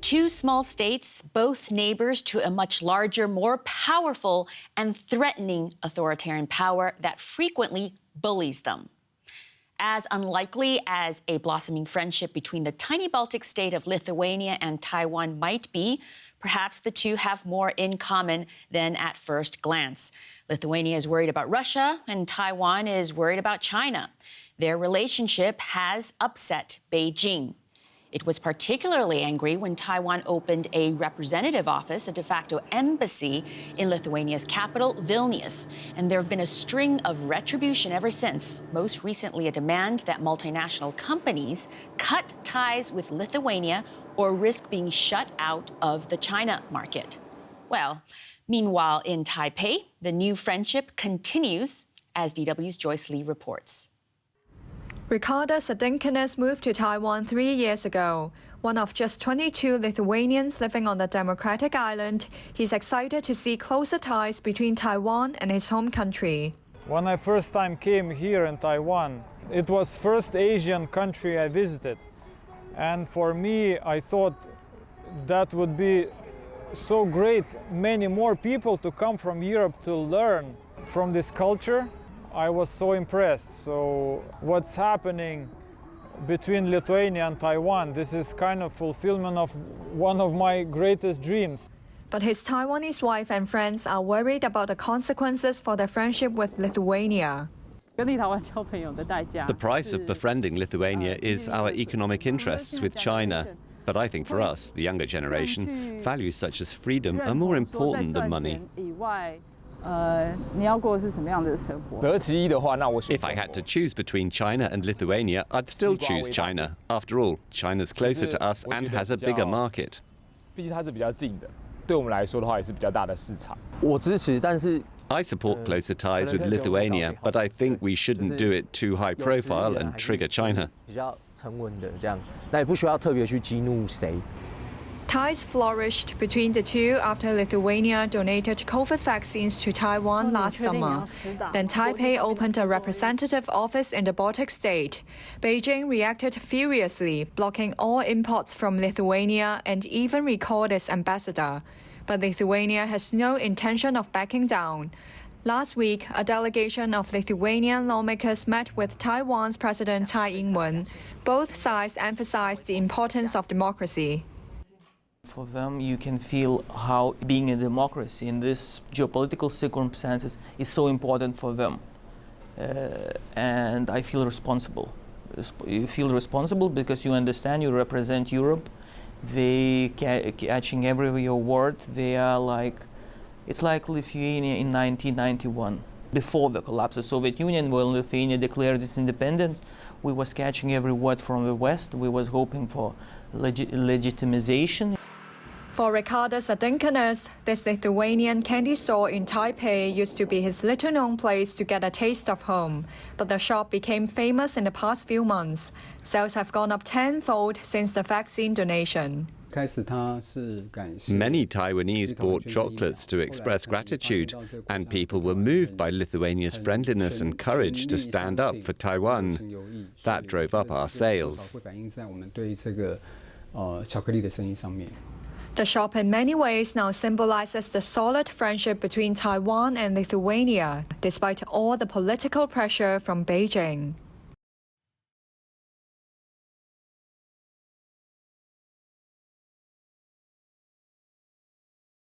Two small states, both neighbors to a much larger, more powerful and threatening authoritarian power that frequently bullies them. As unlikely as a blossoming friendship between the tiny Baltic state of Lithuania and Taiwan might be, perhaps the two have more in common than at first glance. Lithuania is worried about Russia, and Taiwan is worried about China. Their relationship has upset Beijing. It was particularly angry when Taiwan opened a representative office, a de facto embassy, in Lithuania's capital, Vilnius. And there have been a string of retribution ever since, most recently a demand that multinational companies cut ties with Lithuania or risk being shut out of the China market. Well, meanwhile, in Taipei, the new friendship continues, as DW's Joyce Lee reports. Ricarda Sadinkinas moved to Taiwan 3 years ago. One of just 22 Lithuanians living on the democratic island, he's excited to see closer ties between Taiwan and his home country. When I first time came here in Taiwan, it was first Asian country I visited. And for me, I thought that would be so great, many more people to come from Europe to learn from this culture. I was so impressed. So what's happening between Lithuania and Taiwan, this is kind of fulfillment of one of my greatest dreams. But his Taiwanese wife and friends are worried about the consequences for their friendship with Lithuania. The price of befriending Lithuania is our economic interests with China. But I think for us, the younger generation, values such as freedom are more important than money. If I had to choose between China and Lithuania, I'd still choose China. After all, China's closer to us and has a bigger market. I support closer ties with Lithuania, but I think we shouldn't do it too high profile and trigger China. Ties flourished between the two after Lithuania donated COVID vaccines to Taiwan last summer. Then Taipei opened a representative office in the Baltic state. Beijing reacted furiously, blocking all imports from Lithuania and even recalled its ambassador. But Lithuania has no intention of backing down. Last week, a delegation of Lithuanian lawmakers met with Taiwan's President Tsai Ing-wen. Both sides emphasized the importance of democracy. For them, you can feel how being a democracy in these geopolitical circumstances is so important for them. And I feel responsible. You feel responsible because you understand, you represent Europe. They catching every your word. They are like, it's like Lithuania in 1991. Before the collapse of the Soviet Union, when Lithuania declared its independence, we was catching every word from the West. We was hoping for legitimization. For Ricarda Sadinkinas, this Lithuanian candy store in Taipei used to be his little-known place to get a taste of home. But the shop became famous in the past few months. Sales have gone up tenfold since the vaccine donation. Many Taiwanese bought chocolates to express gratitude, and people were moved by Lithuania's friendliness and courage to stand up for Taiwan. That drove up our sales. The shop in many ways now symbolizes the solid friendship between Taiwan and Lithuania, despite all the political pressure from Beijing.